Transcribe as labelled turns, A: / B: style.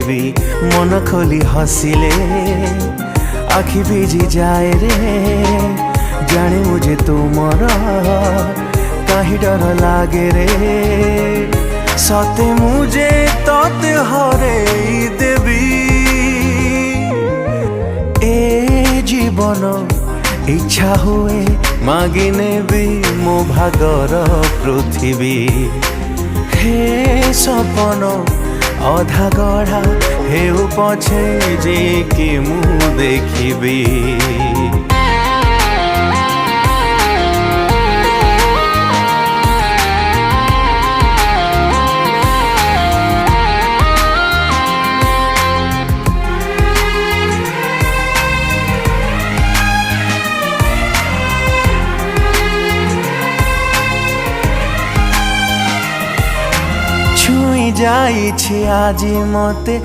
A: भी मन खोली हसिले आखि भिजी जाए रे जाने मुझे तुमर कहीं डर लागे रे सते मुझे तते हरे देवी ए जीवन इच्छा हुए मागिने भी मो भागर पृथ्वी हे सपन अधा गढ़ा हेउ पछे जे कि मु देखिबी छुई जाइछि आजी मते